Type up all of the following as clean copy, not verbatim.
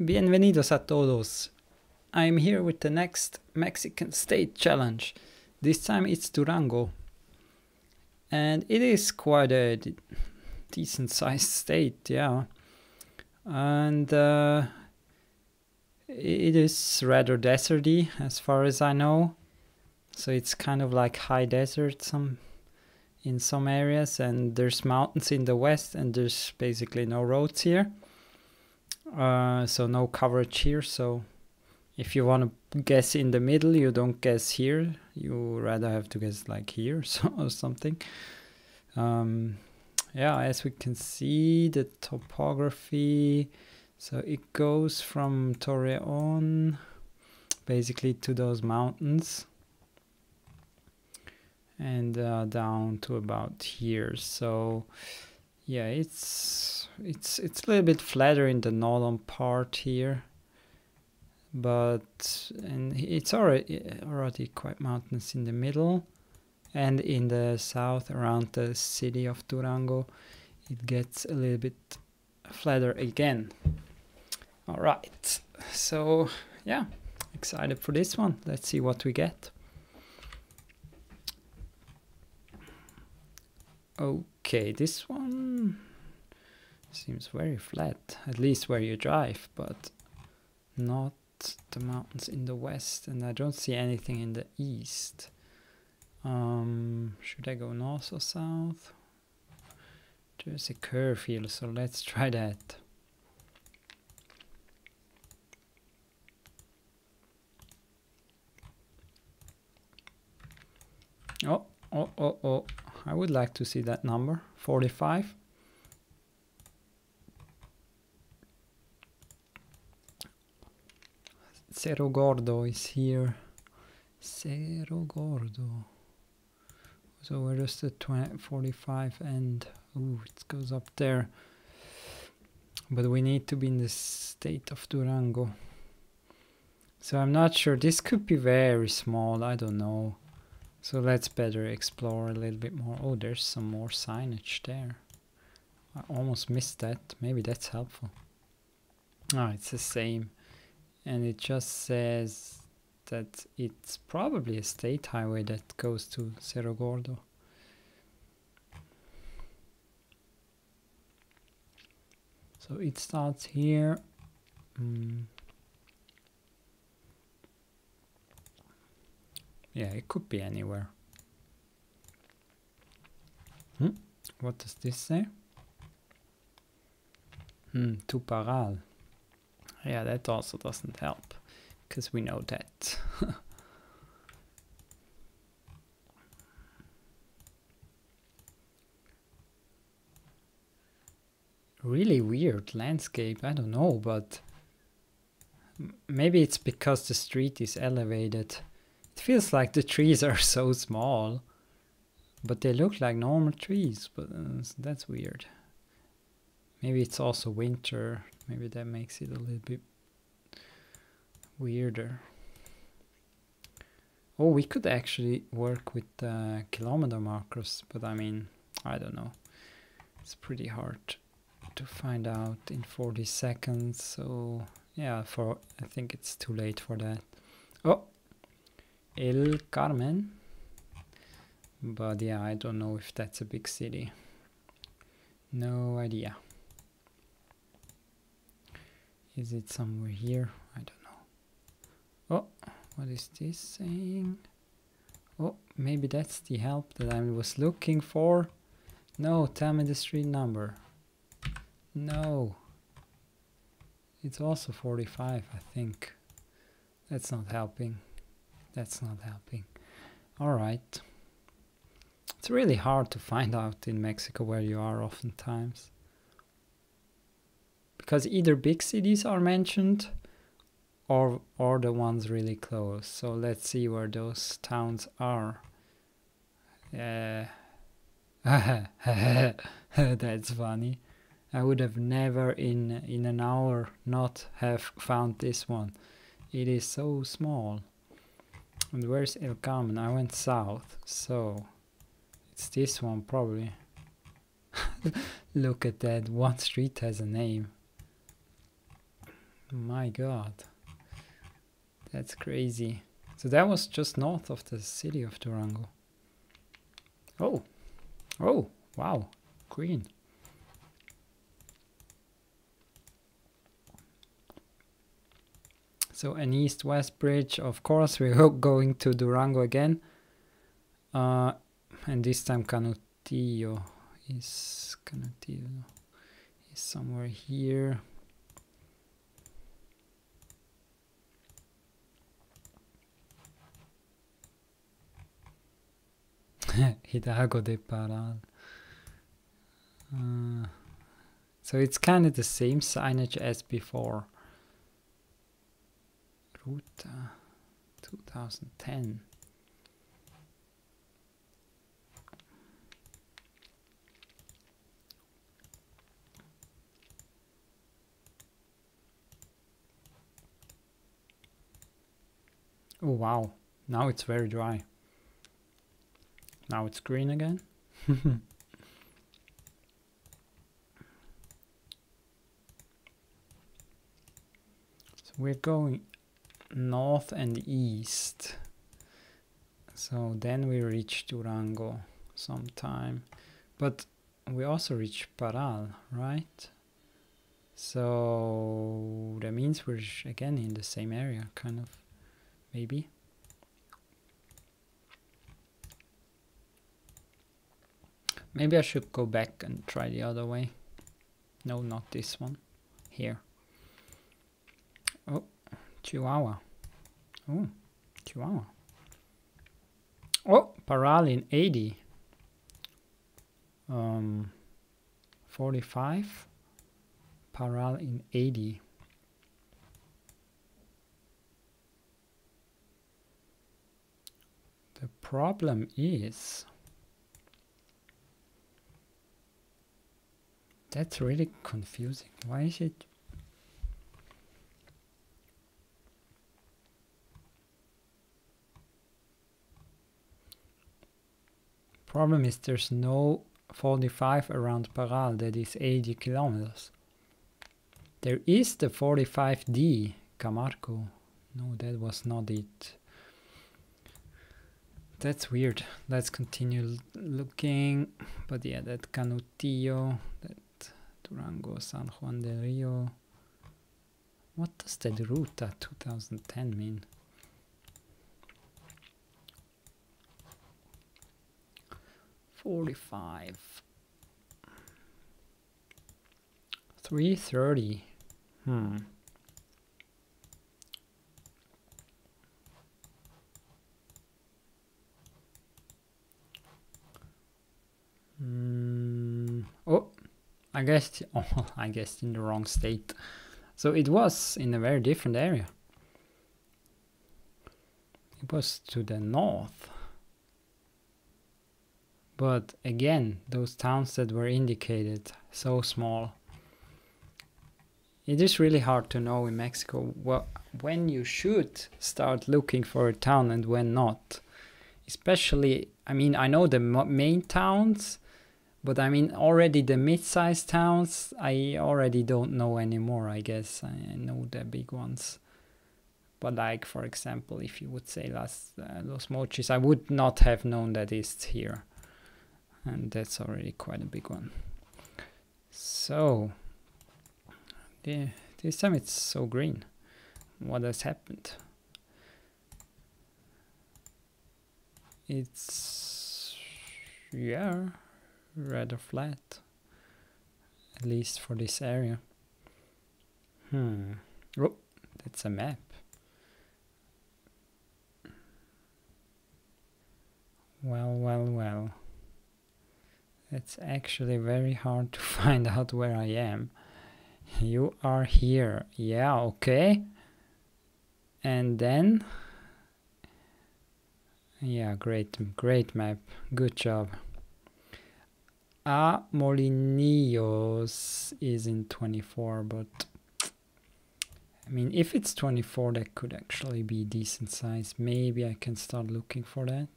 Bienvenidos a todos. I'm here with the next Mexican state challenge. This time it's Durango. And it is quite a decent sized state, yeah. And it is rather deserty as far as I know. So it's kind of like high desert in some areas, and there's mountains in the west, and there's basically no roads here. So no coverage here, so if you want to guess in the middle, you don't guess here, you rather have to guess like here or something. Yeah, as we can see, the topography, so it goes from Torreon basically to those mountains and down to about here. So yeah, it's a little bit flatter in the northern part here, and it's already quite mountainous in the middle, and in the south around the city of Durango it gets a little bit flatter again. All right, so yeah, excited for this one. Let's see what we get. Okay, this one seems very flat, at least where you drive, but not the mountains in the west, and I don't see anything in the east. Should I go north or south? There's a curve here, so let's try that. Oh. I would like to see that number, 45. Cerro Gordo is here. Cerro Gordo. So where does the 45 end? Oh, it goes up there. But we need to be in the state of Durango. So I'm not sure. This could be very small. I don't know. So let's better explore a little bit more. Oh, there's some more signage there. I almost missed that. Maybe that's helpful. Oh, it's the same. And it just says that it's probably a state highway that goes to Cerro Gordo. So it starts here. Yeah, it could be anywhere. What does this say? Tuparal. Yeah, that also doesn't help, because we know that. Really weird landscape, I don't know, but maybe it's because the street is elevated. It feels like the trees are so small, but they look like normal trees, but that's weird. Maybe it's also winter, maybe that makes it a little bit weirder. Oh, we could actually work with kilometer markers, but I mean, I don't know. It's pretty hard to find out in 40 seconds, so yeah, I think it's too late for that. Oh! El Carmen, but yeah, I don't know if that's a big city. No idea. Is it somewhere here? I don't know. Oh, what is this saying? Oh, maybe that's the help that I was looking for. No, tell me the street number. No. It's also 45, I think. That's not helping. That's not helping. Alright. It's really hard to find out in Mexico where you are oftentimes, because either big cities are mentioned or the ones really close. So let's see where those towns are. That's funny. I would have never in an hour not have found this one. It is so small. And where's El Carmen? I went south, so it's this one probably. Look at that, one street has a name. My God. That's crazy. So that was just north of the city of Durango. Oh. Oh, wow. Green. So an east-west bridge. Of course, we're going to Durango again. And this time Canutillo is somewhere here. Hidalgo de Parral. So it's kind of the same signage as before. Ruta 2010. Oh wow, now it's very dry. Now it's green again. So we're going north and east. So then we reach Durango sometime. But we also reach Parral, right? So that means we're again in the same area, kind of, maybe. Maybe I should go back and try the other way. No, not this one. Here. Oh, Chihuahua. Oh, Chihuahua. Oh, Parral in 80. 45. Parral in 80. The problem is that's really confusing. Why is it? Problem is there's no 45 around Parral that is 80 kilometers. There is the 45D Camargo. No, that was not it. That's weird. Let's continue looking. But yeah, that Canutillo, that Durango, San Juan del Rio. What does that Ruta 2010 mean? $45. 330. Oh, I guessed. Oh, I guessed in the wrong state. So it was in a very different area. It was to the north. But again, those towns that were indicated, so small. It is really hard to know in Mexico when you should start looking for a town and when not. Especially, I mean, I know the main towns, but I mean already the mid-sized towns, I already don't know anymore, I guess. I know the big ones. But like, for example, if you would say Los Mochis, I would not have known that it's here. And that's already quite a big one. So, this time it's so green. What has happened? It's, yeah, rather flat. At least for this area. Oh, that's a map. Well. It's actually very hard to find out where I am. You are here. Yeah, okay. And then, yeah, great map. Good job. Molinillos is in 24, but I mean, if it's 24, that could actually be decent size. Maybe I can start looking for that.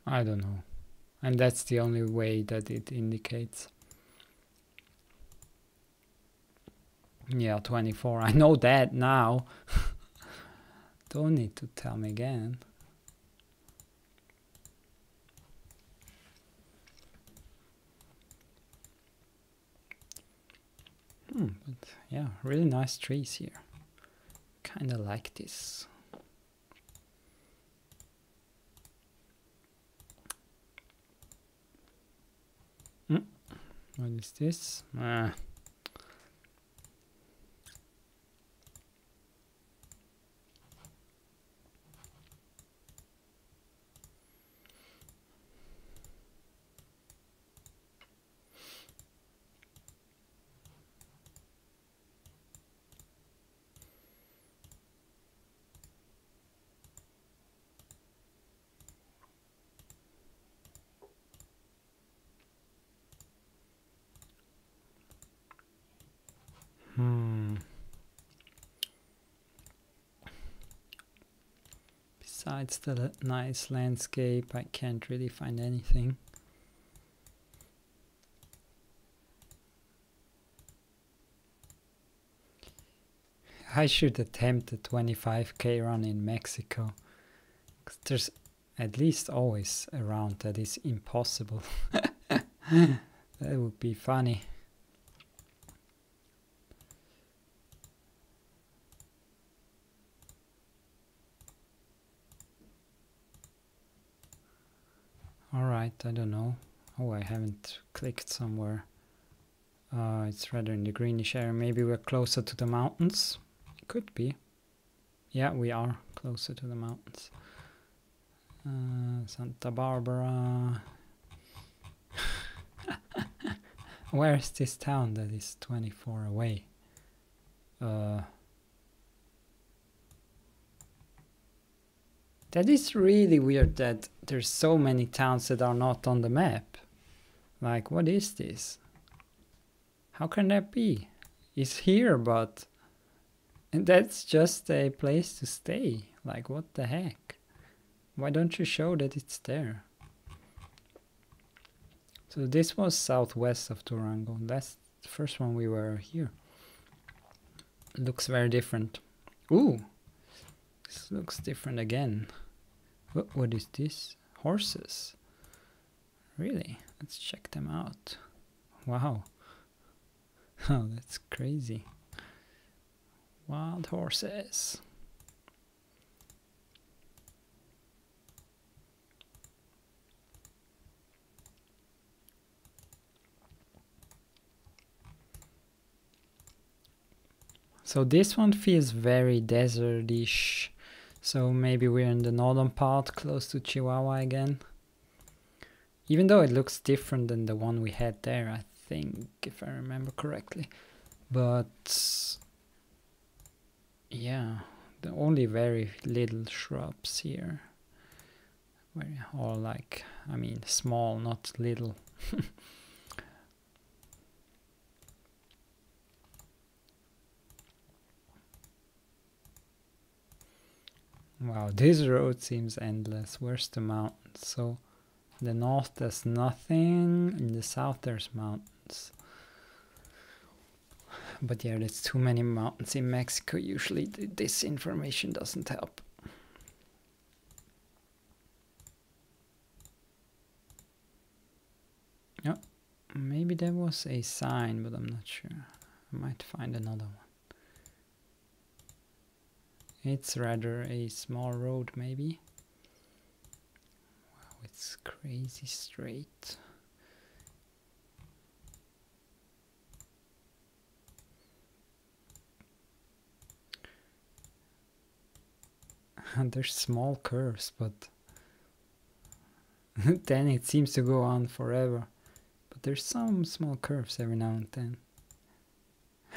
I don't know. And that's the only way that it indicates. Yeah, 24. I know that now. Don't need to tell me again. But yeah, really nice trees here. Kinda like this. What is this? Besides the nice landscape, I can't really find anything. I should attempt a 25k run in Mexico. 'Cause there's at least always a round that is impossible. That would be funny. Alright, I don't know. Oh, I haven't clicked somewhere. It's rather in the greenish area. Maybe we're closer to the mountains. Could be. Yeah, we are closer to the mountains. Santa Barbara. Where is this town that is 24 away? That is really weird that there's so many towns that are not on the map. Like, what is this? How can that be? It's here, but... And that's just a place to stay. Like, what the heck? Why don't you show that it's there? So this was southwest of Durango. That's the first one we were here. Looks very different. Ooh! This looks different again. What is this? Horses. Really? Let's check them out. Wow. Oh, that's crazy. Wild horses. So this one feels very desert-ish. So maybe we're in the northern part, close to Chihuahua again. Even though it looks different than the one we had there, I think, if I remember correctly. But yeah, the only very little shrubs here. Or like, I mean, small, not little. Wow, this road seems endless. Where's the mountains? So, in the north there's nothing, in the south there's mountains. But yeah, there's too many mountains in Mexico. Usually this information doesn't help. Oh, maybe there was a sign, but I'm not sure. I might find another one. It's rather a small road, maybe. Wow, it's crazy straight. And there's small curves, but then it seems to go on forever. But there's some small curves every now and then.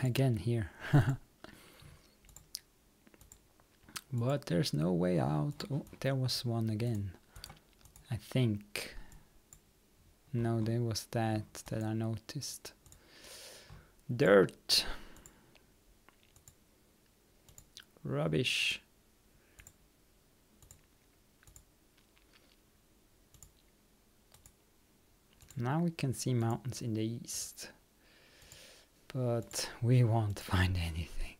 Again here. But there's no way out. Oh, there was one again. I think. No, there was that I noticed. Dirt. Rubbish. Now we can see mountains in the east, but we won't find anything.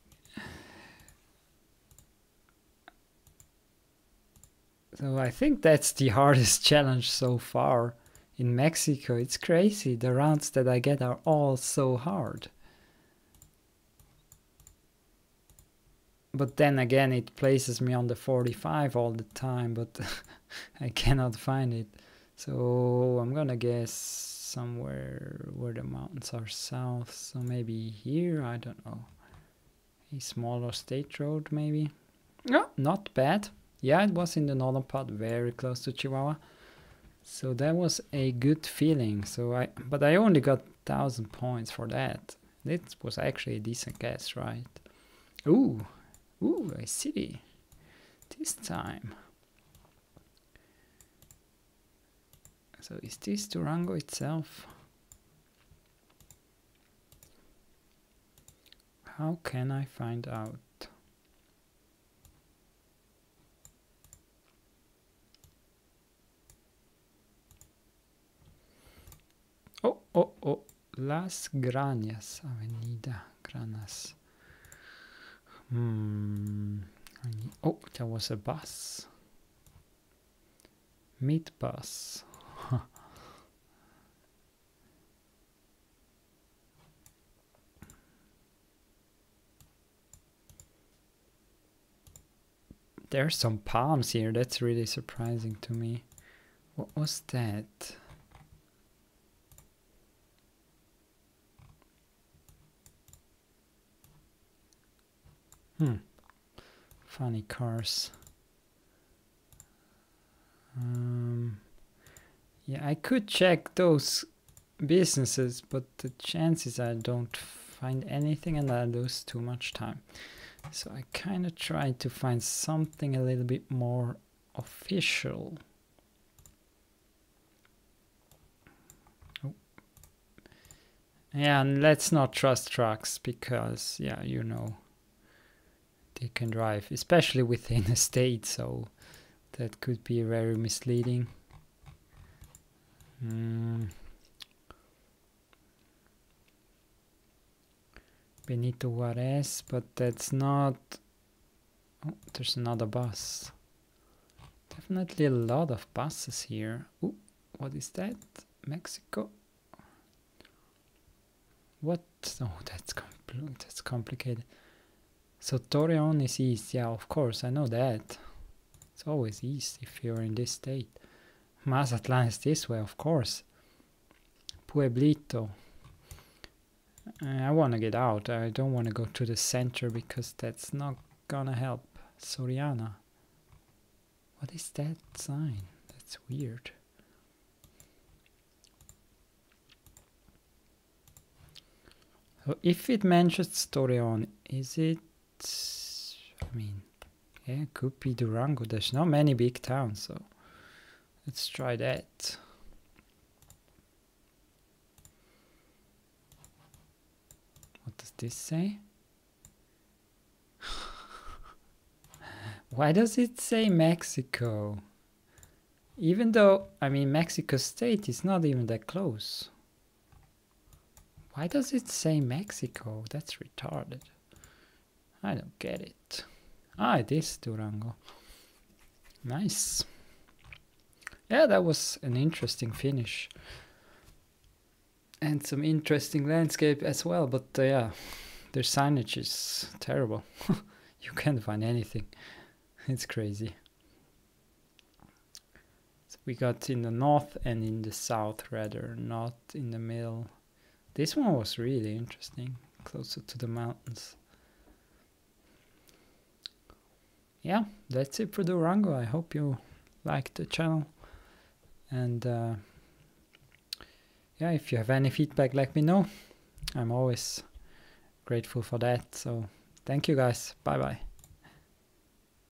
So I think that's the hardest challenge so far in Mexico. It's crazy. The rounds that I get are all so hard. But then again, it places me on the 45 all the time, but I cannot find it. So I'm gonna guess somewhere where the mountains are south. So maybe here, I don't know. A smaller state road maybe. No, not bad. Yeah, it was in the northern part, very close to Chihuahua. So that was a good feeling. But I only got 1,000 points for that. It was actually a decent guess, right? Ooh, a city. This time. So is this Durango itself? How can I find out? Oh, Las Grañas, Avenida Granas. Oh, there was a bus. Meat bus. There's some palms here. That's really surprising to me. What was that? Funny cars. Yeah, I could check those businesses, but the chances I don't find anything and I lose too much time. So I kind of tried to find something a little bit more official. Yeah, and let's not trust trucks because, yeah, you know, they can drive, especially within a state, so that could be very misleading. Benito Juarez, but that's not... Oh, there's another bus. Definitely a lot of buses here. Ooh, what is that? Mexico? What? Oh, that's complicated. So Torreon is east. Yeah, of course, I know that. It's always east if you're in this state. Mazatlan is this way, of course. Pueblito. I want to get out. I don't want to go to the center because that's not gonna help. Soriana. What is that sign? That's weird. So if it mentions Torreon, is it... I mean, yeah, it could be Durango. There's not many big towns, so let's try that. What does this say? Why does it say Mexico? Even though, I mean, Mexico State is not even that close. Why does it say Mexico? That's retarded. I don't get it. Ah, it is Durango. Nice. Yeah, that was an interesting finish. And some interesting landscape as well, but yeah, their signage is terrible. You can't find anything. It's crazy. So we got in the north and in the south rather, not in the middle. This one was really interesting, closer to the mountains. Yeah, that's it for Durango. I hope you liked the channel. And yeah, if you have any feedback, let me know. I'm always grateful for that. So thank you guys. Bye bye.